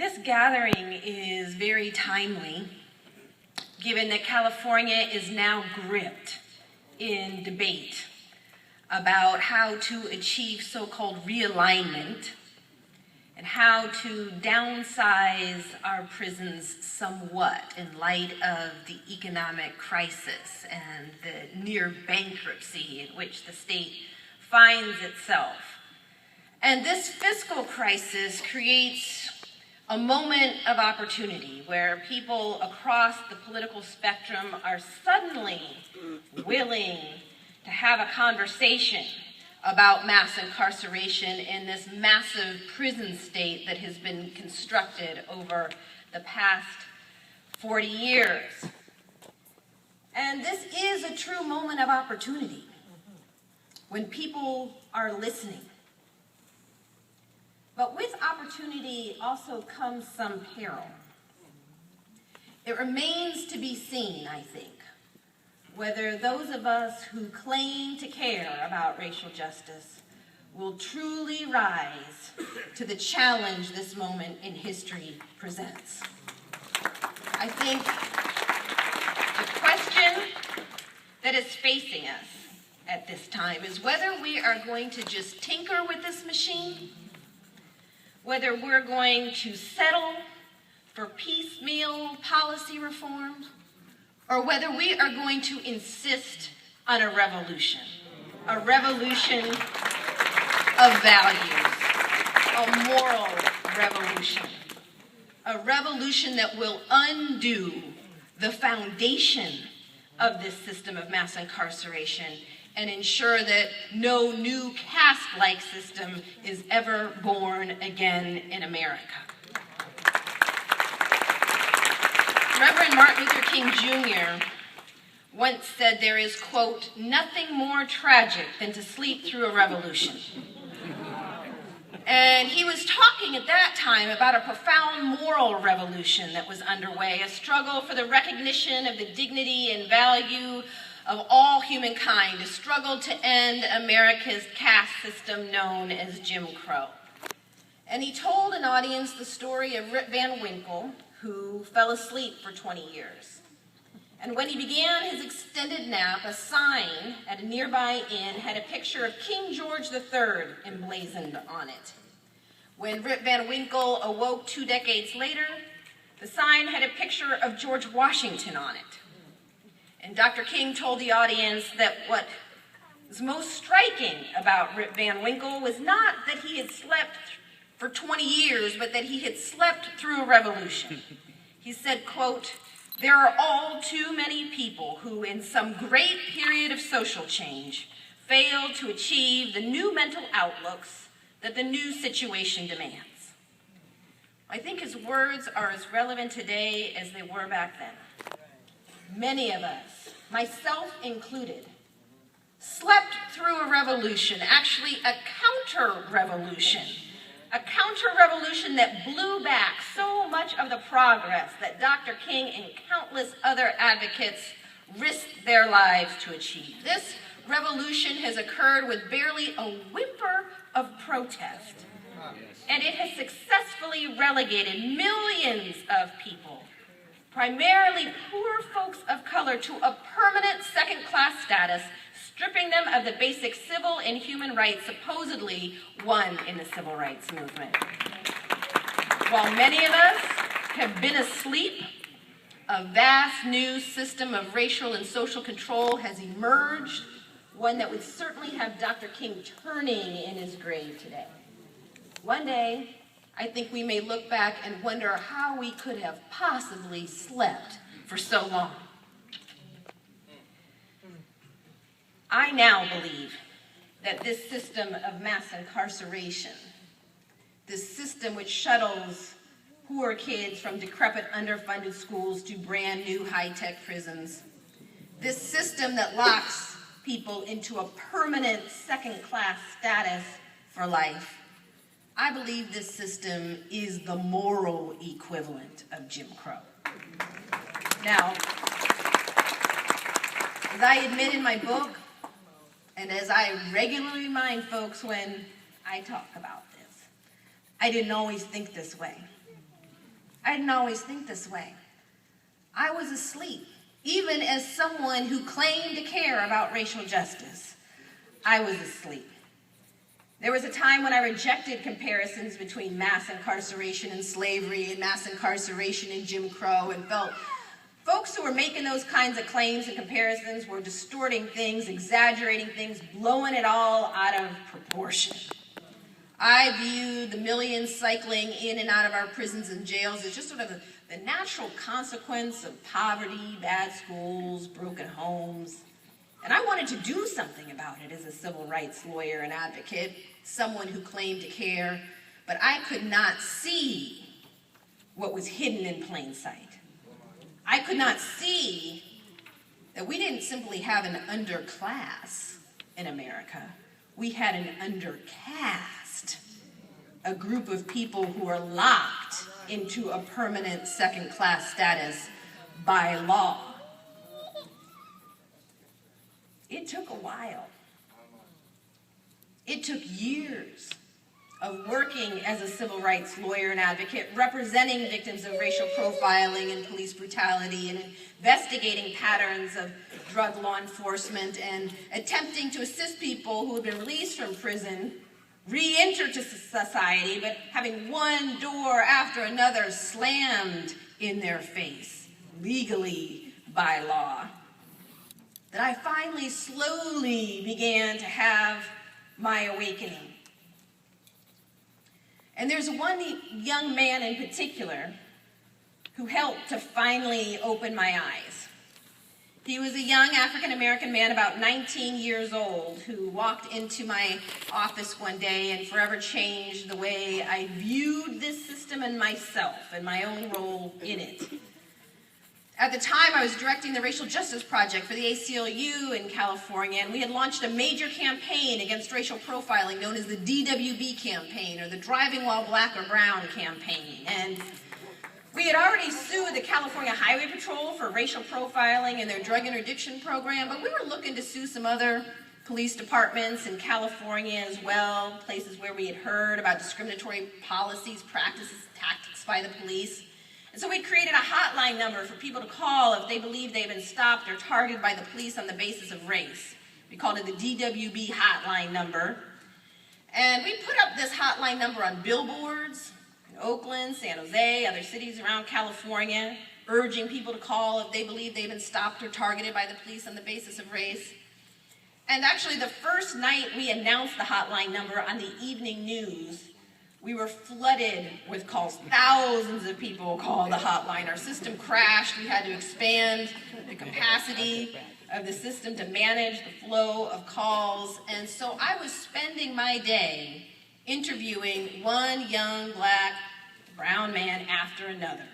This gathering is very timely, given that California is now gripped in debate about how to achieve so-called realignment and how to downsize our prisons somewhat in light of the economic crisis and the near bankruptcy in which the state finds itself. And this fiscal crisis creates a moment of opportunity where people across the political spectrum are suddenly willing to have a conversation about mass incarceration in this massive prison state that has been constructed over the past 40 years. And this is a true moment of opportunity when people are listening. But with opportunity also comes some peril. It remains to be seen, I think, whether those of us who claim to care about racial justice will truly rise to the challenge this moment in history presents. I think the question that is facing us at this time is whether we are going to just tinker with this machine, whether we're going to settle for piecemeal policy reform, or whether we are going to insist on a revolution of values, a moral revolution, a revolution that will undo the foundation of this system of mass incarceration and ensure that no new caste-like system is ever born again in America. Reverend Martin Luther King Jr. once said there is, quote, nothing more tragic than to sleep through a revolution. And he was talking at that time about a profound moral revolution that was underway, a struggle for the recognition of the dignity and value of all humankind, a struggle to end America's caste system known as Jim Crow. And he told an audience the story of Rip Van Winkle, who fell asleep for 20 years. And when he began his extended nap, a sign at a nearby inn had a picture of King George III emblazoned on it. When Rip Van Winkle awoke 2 decades later, the sign had a picture of George Washington on it. And Dr. King told the audience that what was most striking about Rip Van Winkle was not that he had slept for 20 years, but that he had slept through a revolution. He said, quote, there are all too many people who in some great period of social change failed to achieve the new mental outlooks that the new situation demands. I think his words are as relevant today as they were back then. Many of us, myself included, slept through a revolution, actually a counter-revolution that blew back so much of the progress that Dr. King and countless other advocates risked their lives to achieve. This revolution has occurred with barely a whimper of protest, and it has successfully relegated millions of people, primarily poor folks of color, to a permanent second-class status, stripping them of the basic civil and human rights supposedly won in the civil rights movement. While many of us have been asleep, a vast new system of racial and social control has emerged, one that would certainly have Dr. King turning in his grave today. One day, I think we may look back and wonder how we could have possibly slept for so long. I now believe that this system of mass incarceration, this system which shuttles poor kids from decrepit, underfunded schools to brand new high-tech prisons, this system that locks people into a permanent second-class status for life, I believe this system is the moral equivalent of Jim Crow. Now, as I admit in my book, and as I regularly remind folks when I talk about this, I didn't always think this way. I didn't always think this way. I was asleep, even as someone who claimed to care about racial justice. I was asleep. There was a time when I rejected comparisons between mass incarceration and slavery and mass incarceration and Jim Crow, and felt folks who were making those kinds of claims and comparisons were distorting things, exaggerating things, blowing it all out of proportion. I viewed the millions cycling in and out of our prisons and jails as just sort of the natural consequence of poverty, bad schools, broken homes. And I wanted to do something about it as a civil rights lawyer and advocate, someone who claimed to care, but I could not see what was hidden in plain sight. I could not see that we didn't simply have an underclass in America. We had an undercaste, a group of people who are locked into a permanent second-class status by law. It took a while. It took years of working as a civil rights lawyer and advocate, representing victims of racial profiling and police brutality, and investigating patterns of drug law enforcement, and attempting to assist people who had been released from prison re-enter to society, but having one door after another slammed in their face, legally by law, that I finally slowly began to have my awakening. And there's one young man in particular who helped to finally open my eyes. He was a young African-American man, about 19 years old, who walked into my office one day and forever changed the way I viewed this system and myself and my own role in it. At the time, I was directing the Racial Justice Project for the ACLU in California, and we had launched a major campaign against racial profiling known as the DWB campaign, or the Driving While Black or Brown campaign. And we had already sued the California Highway Patrol for racial profiling and their drug interdiction program, but we were looking to sue some other police departments in California as well, places where we had heard about discriminatory policies, practices, tactics by the police. And so we created a hotline number for people to call if they believed they'd been stopped or targeted by the police on the basis of race. We called it the DWB hotline number. And we put up this hotline number on billboards in Oakland, San Jose, other cities around California, urging people to call if they believed they'd been stopped or targeted by the police on the basis of race. And actually, the first night we announced the hotline number on the evening news, we were flooded with calls. Thousands of people called the hotline. Our system crashed. We had to expand the capacity of the system to manage the flow of calls. And so I was spending my day interviewing one young black, brown man after another.